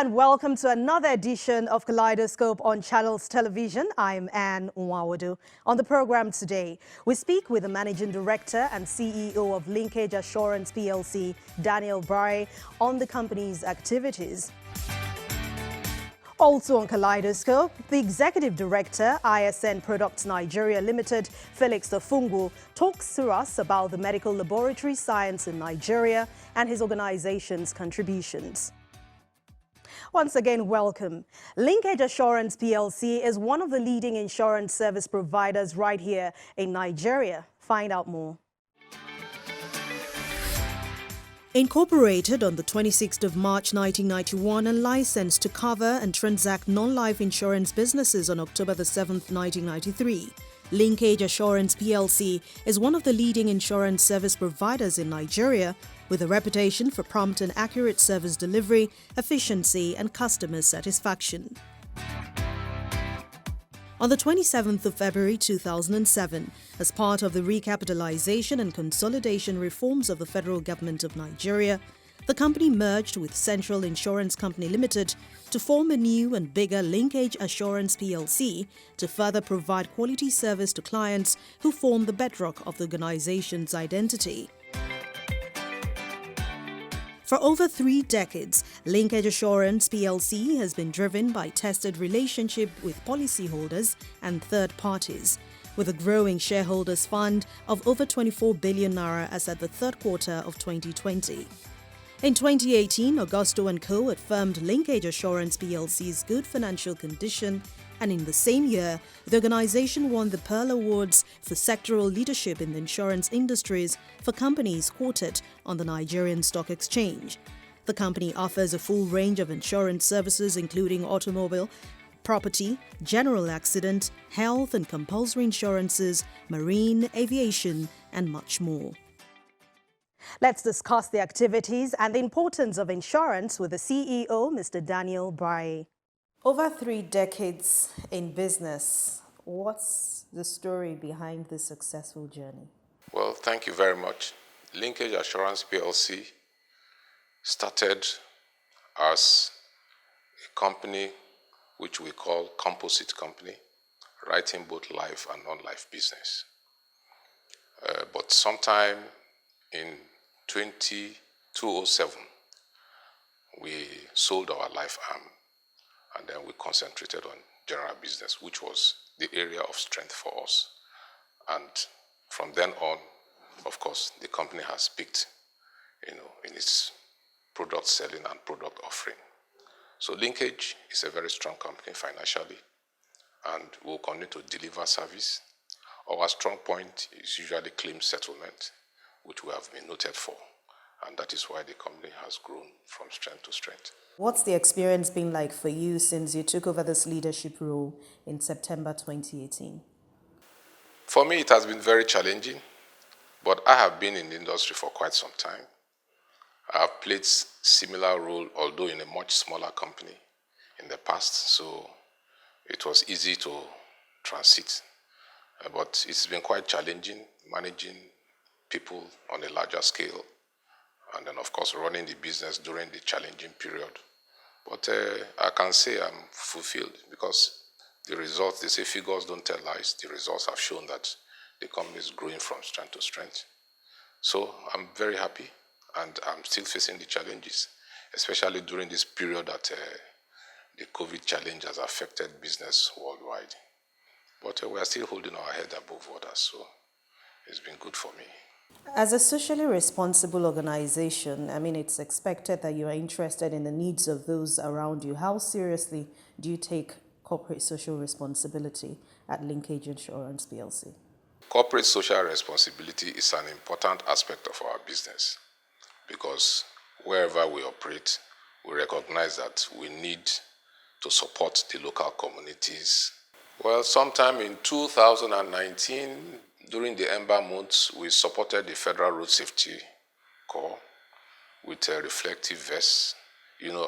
And welcome to another edition of Kaleidoscope on Channels Television. I'm Anne Nwawadu. On the program today, we speak with the Managing Director and CEO of Linkage Assurance PLC, Daniel Bray, on the company's activities. Also on Kaleidoscope, the Executive Director, ISN Products Nigeria Limited, Felix Ofungu, talks to us about the medical laboratory science in Nigeria and his organization's contributions. Once again, welcome. Linkage Assurance PLC is one of the leading insurance service providers right here in Nigeria. Find out more. Incorporated on the 26th of March 1991 and licensed to cover and transact non-life insurance businesses on October the 7th, 1993, Linkage Assurance PLC is one of the leading insurance service providers in Nigeria with a reputation for prompt and accurate service delivery, efficiency and customer satisfaction. On the 27th of February 2007, as part of the recapitalization and consolidation reforms of the federal government of Nigeria, the company merged with Central Insurance Company Limited to form a new and bigger Linkage Assurance PLC to further provide quality service to clients who form the bedrock of the organization's identity. For over 3 decades, Linkage Assurance PLC has been driven by tested relationship with policyholders and third parties, with a growing shareholders fund of over 24 billion naira as at the third quarter of 2020. In 2018, Augusto & Co. affirmed Linkage Assurance PLC's good financial condition, and in the same year, the organization won the Pearl Awards for sectoral leadership in the insurance industries for companies quoted on the Nigerian Stock Exchange. The company offers a full range of insurance services including automobile, property, general accident, health and compulsory insurances, marine, aviation, and much more. Let's discuss the activities and the importance of insurance with the CEO, Mr. Daniel Bray. Over 3 decades in business, what's the story behind this successful journey? Well, thank you very much. Linkage Assurance PLC started as a company which we call composite company, writing both life and non-life business. But sometime in 2007, we sold our life arm. And then we concentrated on general business, which was the area of strength for us. And from then on, of course, the company has picked, in its product selling and product offering. So Linkage is a very strong company financially, and will continue to deliver service. Our strong point is usually claim settlement, which we have been noted for. And that is why the company has grown from strength to strength. What's the experience been like for you since you took over this leadership role in September 2018? For me, it has been very challenging, but I have been in the industry for quite some time. I have played similar role, although in a much smaller company in the past, so it was easy to transit. But it's been quite challenging managing people on a larger scale, and then, of course, running the business during the challenging period. But I can say I'm fulfilled because the results, they say figures don't tell lies. The results have shown that the company is growing from strength to strength. So I'm very happy, and I'm still facing the challenges, especially during this period that the COVID challenge has affected business worldwide. But we are still holding our head above water, so it's been good for me. As a socially responsible organization, it's expected that you are interested in the needs of those around you. How seriously do you take corporate social responsibility at Linkage Assurance PLC? Corporate social responsibility is an important aspect of our business because wherever we operate, we recognize that we need to support the local communities. Well, sometime in 2019, during the Ember months, we supported the Federal Road Safety Corps with a reflective vest.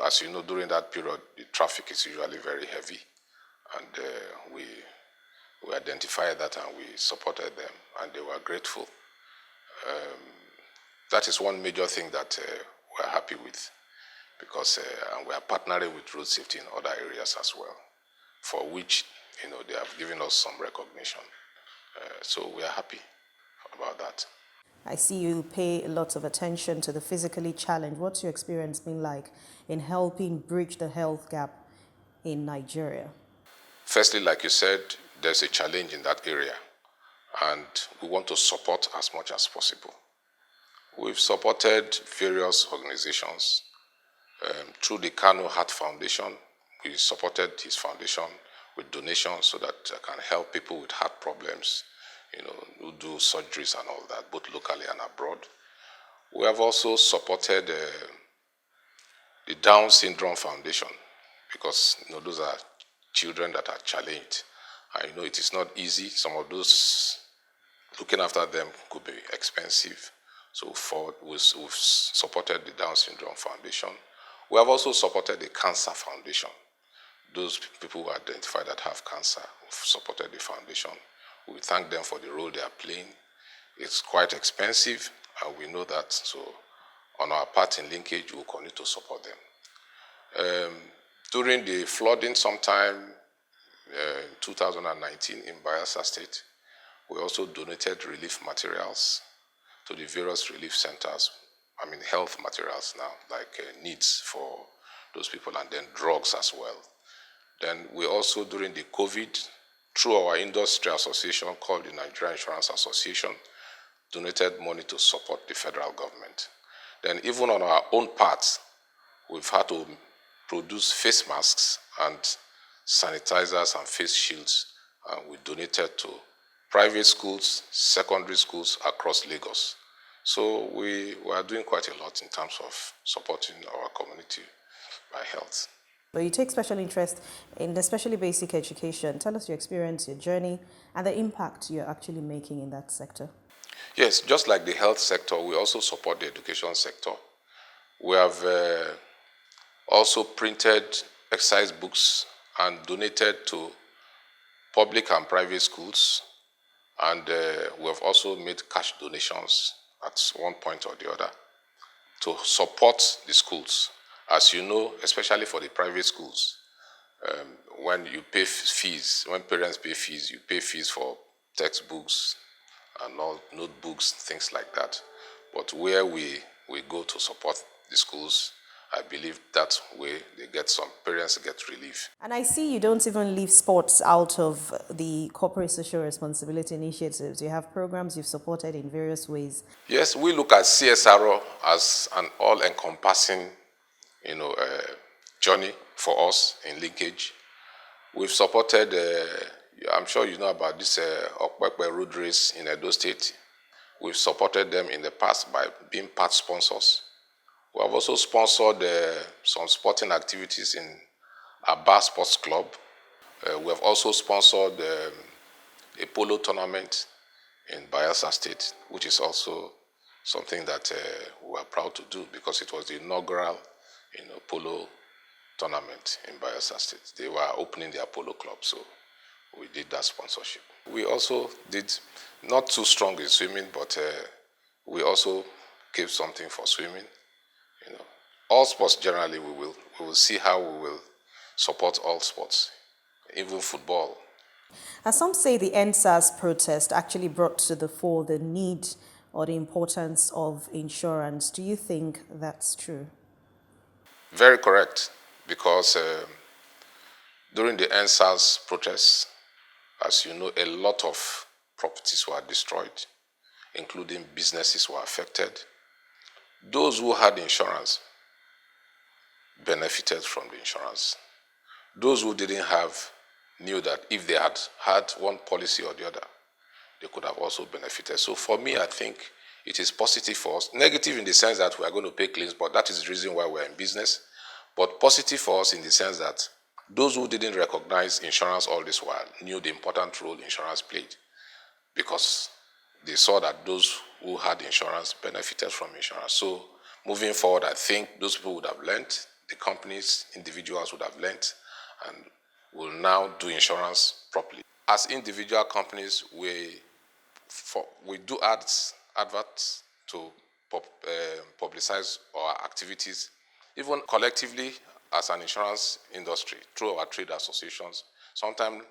As you know, during that period, the traffic is usually very heavy. And we identified that and we supported them, and they were grateful. That is one major thing that we're happy with, because and we are partnering with road safety in other areas as well, for which they have given us some recognition. So we are happy about that. I see you pay lots of attention to the physically challenged. What's your experience been like in helping bridge the health gap in Nigeria? Firstly, like you said, there's a challenge in that area, and we want to support as much as possible. We've supported various organizations. Through the Kano Heart Foundation, we supported his foundation with donations so that I can help people with heart problems, who do surgeries and all that, both locally and abroad. We have also supported the Down Syndrome Foundation because those are children that are challenged. And it is not easy. Some of those, looking after them could be expensive. So we've supported the Down Syndrome Foundation. We have also supported the Cancer Foundation. Those people who identify that have cancer, we've supported the foundation. We thank them for the role they are playing. It's quite expensive, and we know that. So on our part in Linkage, we'll continue to support them. During the flooding sometime in 2019 in Bayelsa State, we also donated relief materials to the various relief centers. Health materials now, like needs for those people, and then drugs as well. Then we also, during the COVID, through our industry association called the Nigeria Insurance Association, donated money to support the federal government. Then even on our own part, we've had to produce face masks and sanitizers and face shields, and we donated to private schools, secondary schools across Lagos. So we are doing quite a lot in terms of supporting our community by health. But you take special interest in especially basic education. Tell us your experience, your journey, and the impact you're actually making in that sector. Yes, just like the health sector, we also support the education sector. We have also printed exercise books and donated to public and private schools, and we have also made cash donations at one point or the other to support the schools. As you know, especially for the private schools, when you pay fees, when parents pay fees, you pay fees for textbooks and all notebooks, things like that. But where we go to support the schools, I believe that way parents get relief. And I see you don't even leave sports out of the corporate social responsibility initiatives. You have programs you've supported in various ways. Yes, we look at CSRO as an all-encompassing journey for us in Linkage. We've supported, I'm sure you know about this Okpekpe road race in Edo State. We've supported them in the past by being part sponsors. We have also sponsored some sporting activities in Aba Sports Club. We have also sponsored a polo tournament in Bayelsa State, which is also something that we are proud to do because it was the inaugural polo tournament in Bayelsa State. They were opening their polo club, so we did that sponsorship. We also did, not too strong in swimming, but we also gave something for swimming. All sports generally, we will see how we will support all sports, even football. As some say, the NSAS protest actually brought to the fore the need or the importance of insurance. Do you think that's true? Very correct, because during the NSAS protests, as you know, a lot of properties were destroyed, including businesses were affected. Those who had insurance benefited from the insurance. Those who didn't have knew that if they had had one policy or the other, they could have also benefited. So for me, I think it is positive for us. Negative in the sense that we are going to pay claims, but that is the reason why we're in business. But positive for us in the sense that those who didn't recognize insurance all this while knew the important role insurance played, because they saw that those who had insurance benefited from insurance. So moving forward, I think those people would have learned, the companies, individuals would have learned, and will now do insurance properly. As individual companies, we do adverts to publicize our activities Even collectively as an insurance industry, through our trade associations, sometime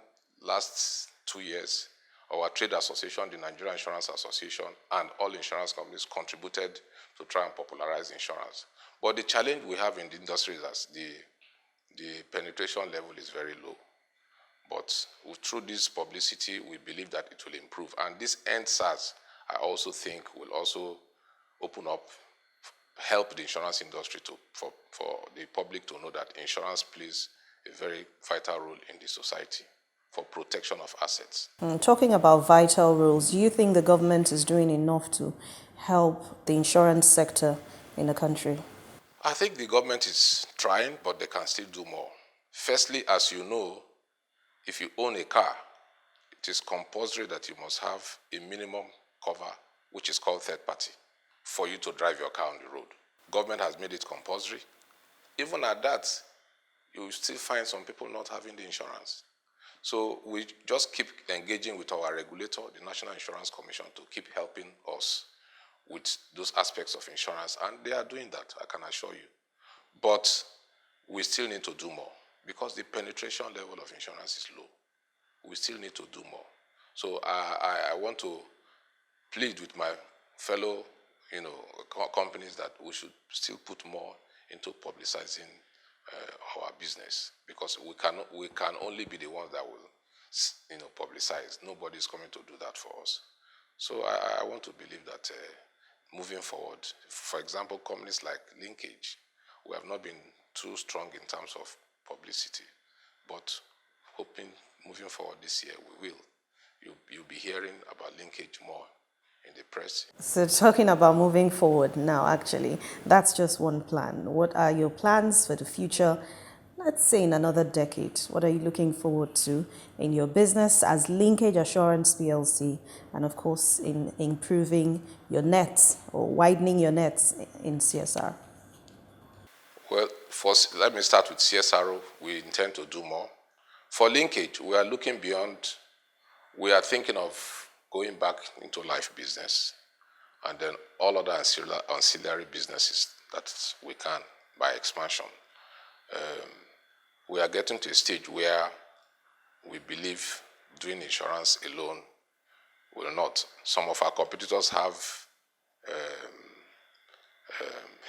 last 2 years, our trade association, the Nigerian Insurance Association, and all insurance companies contributed to try and popularize insurance. But the challenge we have in the industry is that the penetration level is very low. But through this publicity, we believe that it will improve. And this NSAS, I also think, will also open up, help the insurance industry for the public to know that insurance plays a very vital role in the society for protection of assets. Talking about vital roles, do you think the government is doing enough to help the insurance sector in the country? I think the government is trying, but they can still do more. Firstly, as you know, if you own a car, it is compulsory that you must have a minimum cover, which is called third party, for you to drive your car on the road. Government has made it compulsory. Even at that, you will still find some people not having the insurance. So we just keep engaging with our regulator, the National Insurance Commission, to keep helping us with those aspects of insurance. And they are doing that, I can assure you. But we still need to do more because the penetration level of insurance is low. We still need to do more. So I want to plead with my fellow companies that we should still put more into publicizing our business, because we can only be the ones that will publicize. Nobody is coming to do that for us. So I want to believe that moving forward, for example, companies like Linkage, we have not been too strong in terms of publicity, but hoping moving forward this year we will. You'll be hearing about Linkage more in the press. So talking about moving forward now, actually, that's just one plan. What are your plans for the future, let's say in another decade? What are you looking forward to in your business as Linkage Assurance PLC, and of course in improving your nets or widening your nets in CSR? Well, first, let me start with CSRO. We intend to do more. For Linkage, we are looking beyond. We are thinking of going back into life business, and then all other ancillary businesses that we can by expansion. We are getting to a stage where we believe doing insurance alone will not. Some of our competitors have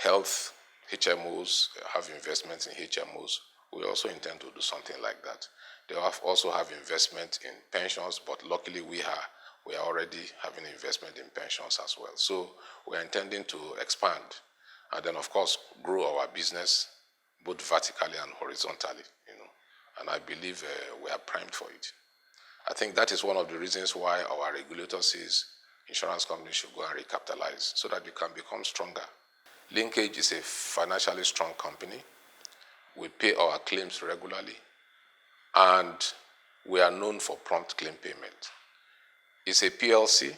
health HMOs, have investments in HMOs. We also intend to do something like that. They also have investment in pensions, but luckily we are already having investment in pensions as well. So we're intending to expand and then, of course, grow our business both vertically and horizontally, and I believe we are primed for it. I think that is one of the reasons why our regulator says insurance companies should go and recapitalize so that you can become stronger. Linkage is a financially strong company. We pay our claims regularly, and we are known for prompt claim payment. It's a PLC.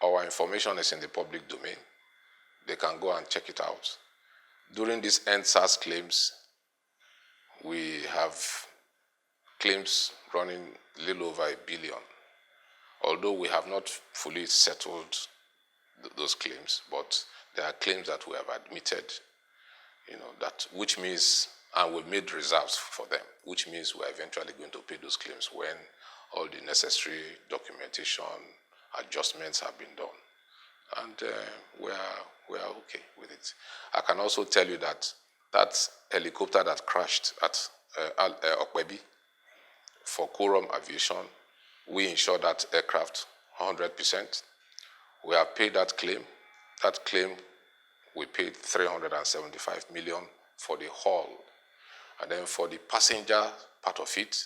Our information is in the public domain. They can go and check it out. During these NSAS claims, we have claims running a little over $1 billion. Although we have not fully settled those claims, but there are claims that we have admitted, which means, and we've made reserves for them, which means we're eventually going to pay those claims when all the necessary documentation adjustments have been done. And we are okay with it. I can also tell you that helicopter that crashed at Okwebi for Quorum Aviation, we insured that aircraft 100%. We have paid that claim. That claim, we paid $375 million for the hull. And then for the passenger part of it,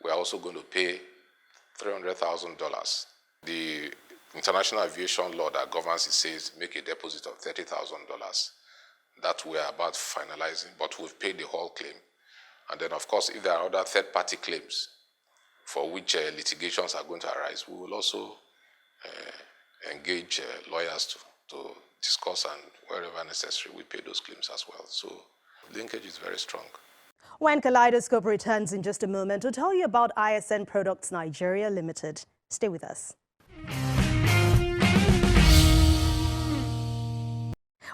we are also going to pay $300,000. The international aviation law that governs it says make a deposit of $30,000. That we are about finalizing, but we've paid the whole claim. And then, of course, if there are other third-party claims for which litigations are going to arise, we will also engage lawyers to discuss, and wherever necessary, we pay those claims as well. So Linkage is very strong. When Kaleidoscope returns in just a moment, we'll tell you about ISN Products Nigeria Limited. Stay with us.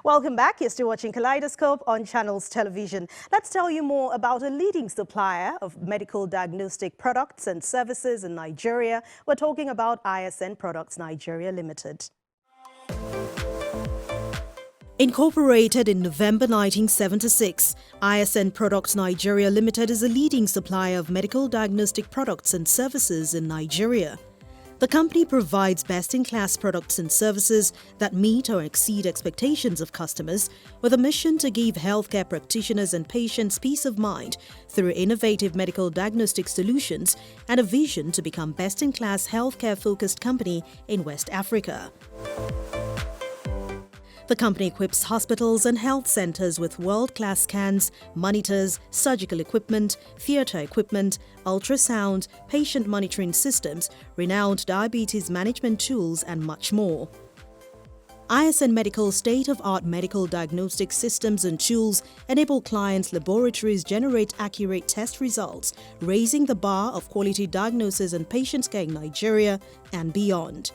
Welcome back. You're still watching Kaleidoscope on Channels Television. Let's tell you more about a leading supplier of medical diagnostic products and services in Nigeria. We're talking about ISN Products Nigeria Limited. Incorporated in November 1976, ISN Products Nigeria Limited is a leading supplier of medical diagnostic products and services in Nigeria. The company provides best-in-class products and services that meet or exceed expectations of customers, with a mission to give healthcare practitioners and patients peace of mind through innovative medical diagnostic solutions and a vision to become best-in-class healthcare-focused company in West Africa. The company equips hospitals and health centers with world-class scans, monitors, surgical equipment, theater equipment, ultrasound, patient monitoring systems, renowned diabetes management tools, and much more. ISN Medical's state-of-art medical diagnostic systems and tools enable clients' laboratories generate accurate test results, raising the bar of quality diagnosis and patient care in Nigeria and beyond.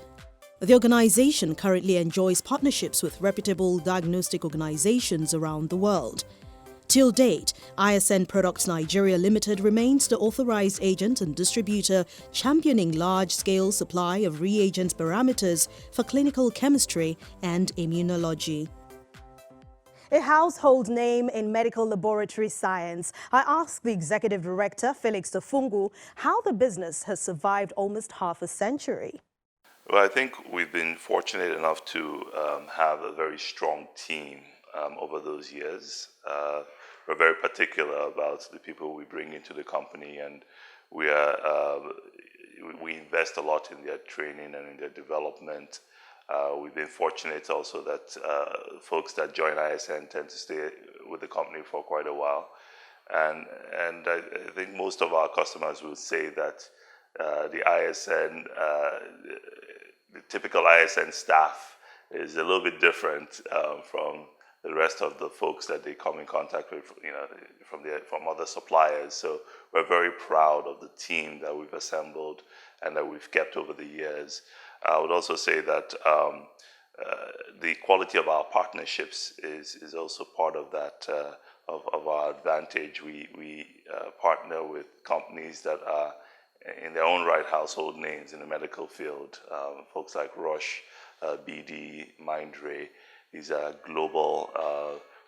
The organization currently enjoys partnerships with reputable diagnostic organizations around the world. Till date, ISN Products Nigeria Limited remains the authorized agent and distributor championing large-scale supply of reagent parameters for clinical chemistry and immunology. A household name in medical laboratory science, I asked the executive director, Felix Tofungu, how the business has survived almost half a century. Well, I think we've been fortunate enough to have a very strong team over those years. We're very particular about the people we bring into the company, and we invest a lot in their training and in their development. We've been fortunate also that folks that join ISN tend to stay with the company for quite a while. And I think most of our customers will say that the typical ISN staff is a little bit different from the rest of the folks that they come in contact with, from other suppliers. So we're very proud of the team that we've assembled and that we've kept over the years. I would also say that the quality of our partnerships is also part of that, of our advantage. We partner with companies that are in their own right household names in the medical field, folks like Roche, BD, Mindray. These are global,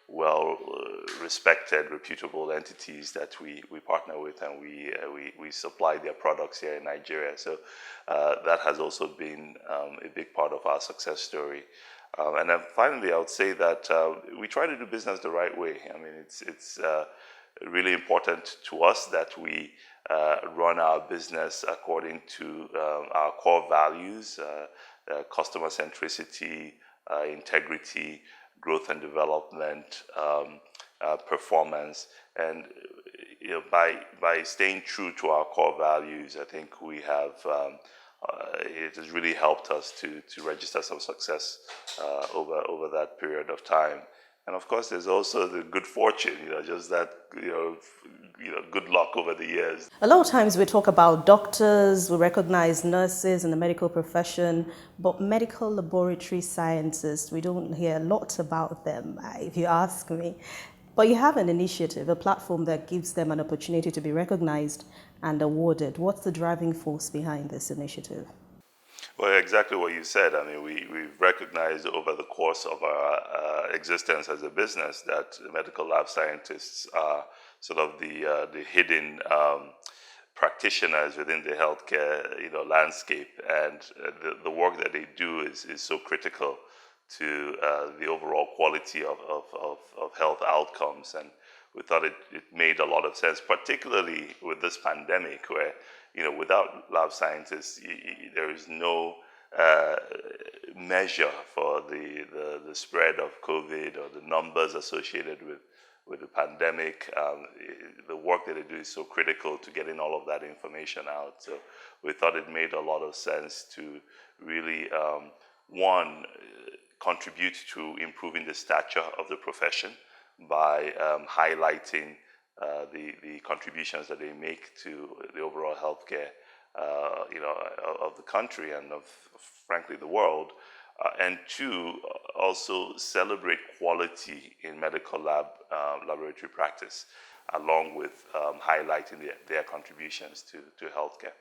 well-respected, reputable entities that we partner with, and we supply their products here in Nigeria. So that has also been a big part of our success story. And then finally, I would say that we try to do business the right way. I mean, it's really important to us that we run our business according to our core values, customer centricity, integrity, growth and development, performance. And by staying true to our core values, I think we have it has really helped us to register some success over that period of time. And of course, there's also the good fortune, just that, good luck over the years. A lot of times we talk about doctors, we recognize nurses in the medical profession, but medical laboratory scientists, we don't hear a lot about them, if you ask me. But you have an initiative, a platform that gives them an opportunity to be recognized and awarded. What's the driving force behind this initiative? Well, exactly what you said. I mean, we've recognized over the course of our existence as a business that medical lab scientists are sort of the hidden practitioners within the healthcare landscape, and the work that they do is so critical to the overall quality of health outcomes. And we thought it made a lot of sense, particularly with this pandemic, where without lab scientists, there is no measure for the spread of COVID or the numbers associated with the pandemic. The work that they do is so critical to getting all of that information out. So we thought it made a lot of sense to really, one, contribute to improving the stature of the profession by highlighting the contributions that they make to the overall healthcare, of the country and of, frankly, the world. And two, also celebrate quality in medical laboratory practice, along with highlighting their contributions to healthcare.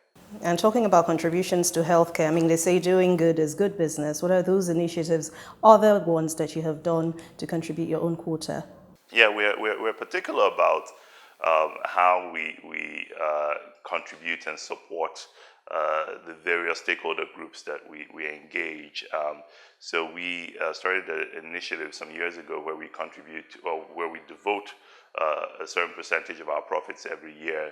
And talking about contributions to healthcare, I mean, they say doing good is good business. What are those initiatives, other ones that you have done to contribute your own quota? Yeah, we're particular about how we contribute and support the various stakeholder groups that we engage. So we started an initiative some years ago where we contribute, or where we devote a certain percentage of our profits every year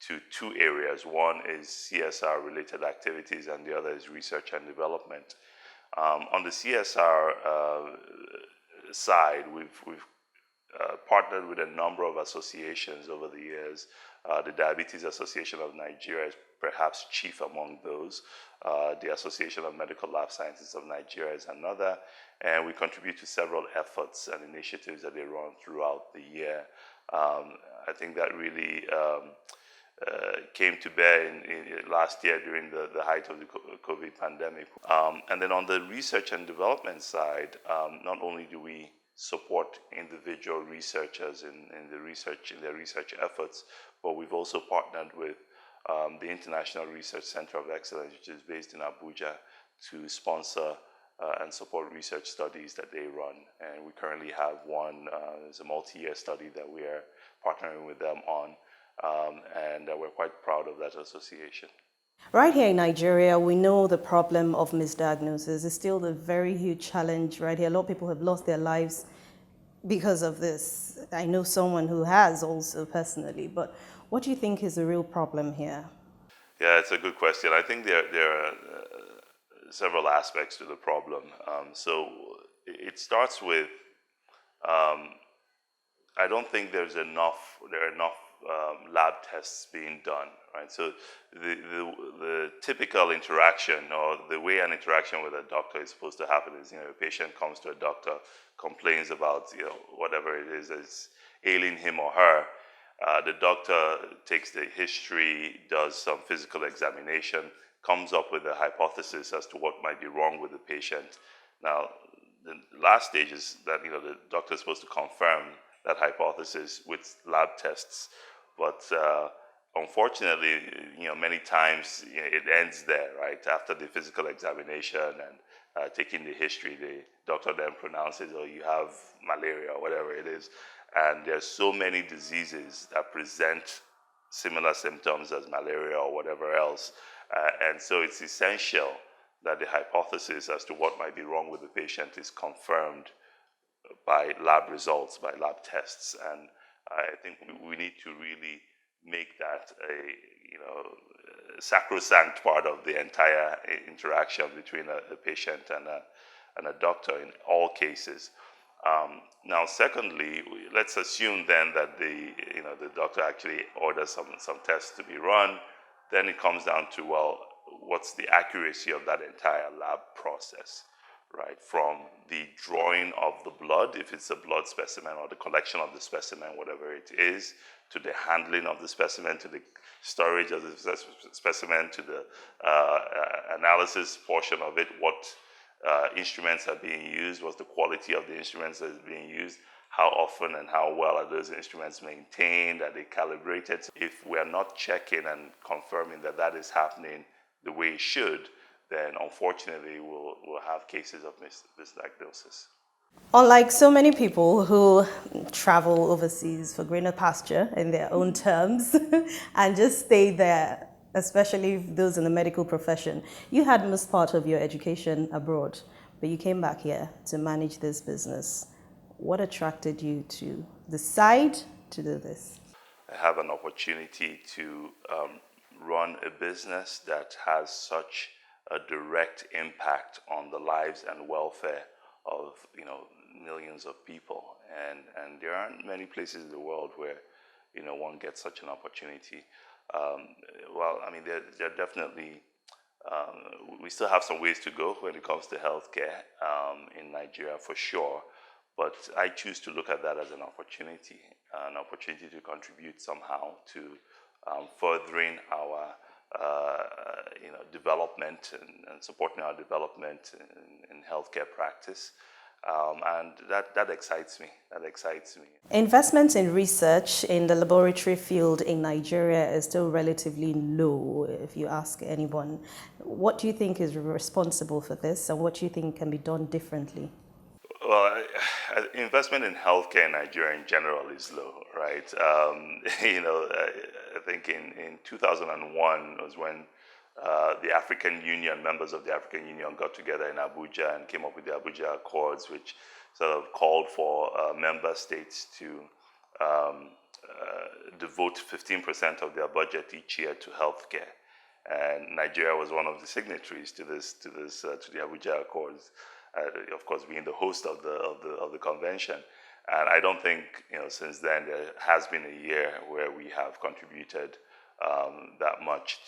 to two areas. One is CSR related activities, and the other is research and development. On the CSR side, we've partnered with a number of associations over the years. The Diabetes Association of Nigeria is perhaps chief among those. The Association of Medical Lab Sciences of Nigeria is another. And we contribute to several efforts and initiatives that they run throughout the year. I think that really came to bear in last year during the height of the COVID pandemic. And then on the research and development side, not only do we support individual researchers in their research efforts, but we've also partnered with the International Research Center of Excellence, which is based in Abuja, to sponsor and support research studies that they run. And we currently have one, it's a multi-year study that we are partnering with them on, and we're quite proud of that association. Right here in Nigeria, we know the problem of misdiagnosis is still a very huge challenge right here. A lot of people have lost their lives because of this. I know someone who has also personally, but what do you think is the real problem here? Yeah, it's a good question. I think there are several aspects to the problem. So it starts with, I don't think there are enough lab tests being done, right? So the typical interaction, or the way an interaction with a doctor is supposed to happen, is, a patient comes to a doctor, complains about, whatever it is that's ailing him or her. The doctor takes the history, does some physical examination, comes up with a hypothesis as to what might be wrong with the patient. Now, the last stage is that, the doctor is supposed to confirm that hypothesis with lab tests. But unfortunately, many times it ends there, right? After the physical examination and taking the history, the doctor then pronounces, oh, you have malaria or whatever it is. And there's so many diseases that present similar symptoms as malaria or whatever else. And so it's essential that the hypothesis as to what might be wrong with the patient is confirmed by lab results, by lab tests. And I think we need to really make that a sacrosanct part of the entire interaction between a patient and a doctor in all cases. Now, secondly, let's assume then that the doctor actually orders some tests to be run. Then it comes down to, well, what's the accuracy of that entire lab process, right? From the drawing of the blood, if it's a blood specimen, or the collection of the specimen, whatever it is, to the handling of the specimen, to the storage of the specimen, to the analysis portion of it, what instruments are being used, what's the quality of the instruments that is being used, how often and how well are those instruments maintained, are they calibrated? If we're not checking and confirming that that is happening the way it should, then unfortunately we'll have cases of misdiagnosis. Unlike so many people who travel overseas for greener pasture in their own terms and just stay there, especially those in the medical profession, you had most part of your education abroad, but you came back here to manage this business. What attracted you to decide to do this? I have an opportunity to run a business that has such a direct impact on the lives and welfare of millions of people, and there aren't many places in the world where one gets such an opportunity. Well, I mean, there are definitely we still have some ways to go when it comes to healthcare in Nigeria, for sure. But I choose to look at that as an opportunity to contribute somehow to furthering our development and supporting our development in healthcare practice. And that excites me. That excites me. Investments in research in the laboratory field in Nigeria is still relatively low, if you ask anyone. What do you think is responsible for this, and what do you think can be done differently? Well, investment in healthcare in Nigeria in general is low, right? I think in 2001 was when the African Union, members of the African Union got together in Abuja and came up with the Abuja Accords, which sort of called for member states to devote 15% of their budget each year to healthcare. And Nigeria was one of the signatories to the Abuja Accords, of course, being the host of the convention. And I don't think since then there has been a year where we have contributed that much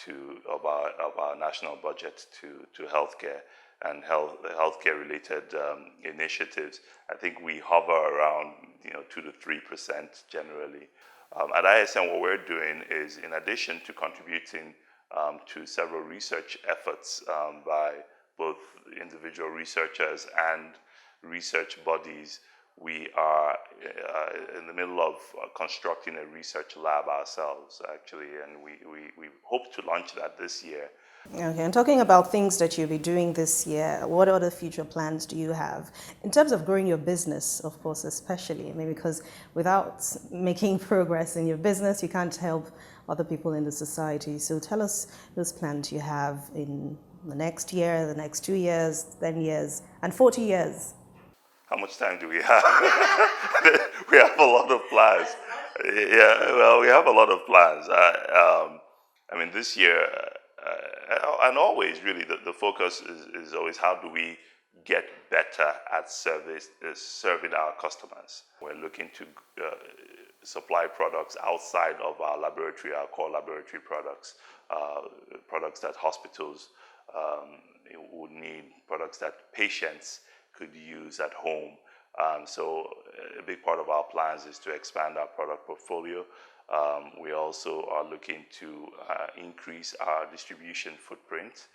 of our national budget to healthcare and healthcare related initiatives. I think we hover around 2 to 3% generally. At ISN, what we're doing is, in addition to contributing to several research efforts by both individual researchers and research bodies, we are in the middle of constructing a research lab ourselves, actually, and we hope to launch that this year. Okay, and talking about things that you'll be doing this year, what other future plans do you have in terms of growing your business, of course, especially? I mean, because without making progress in your business, you can't help other people in the society. So tell us those plans you have in the next year, the next 2 years, 10 years, and 40 years. How much time do we have? We have a lot of plans. Yeah, well, we have a lot of plans. I mean, this year, and always really, the focus is always how do we get better at serving our customers. We're looking to supply products outside of our laboratory, our core laboratory products, products that hospitals would need, products that patients could use at home. So a big part of our plans is to expand our product portfolio. We also are looking to increase our distribution footprint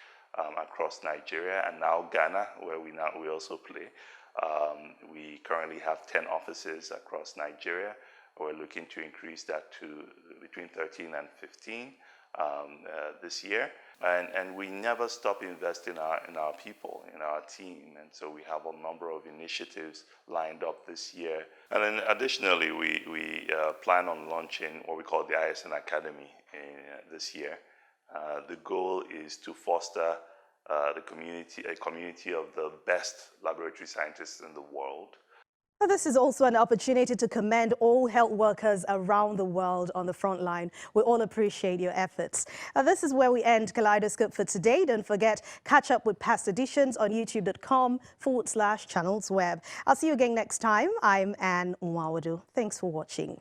across Nigeria and now Ghana, where we also play. We currently have 10 offices across Nigeria. We're looking to increase that to between 13 and 15 this year. And we never stop investing in our people, in our team. And so we have a number of initiatives lined up this year. And then additionally, we plan on launching what we call the ISN Academy this year. The goal is to foster a community of the best laboratory scientists in the world. This is also an opportunity to commend all health workers around the world on the front line. We all appreciate your efforts. This is where we end Kaleidoscope for today. Don't forget, catch up with past editions on youtube.com/channelsweb. I'll see you again next time. I'm Anne Nwawadu. Thanks for watching.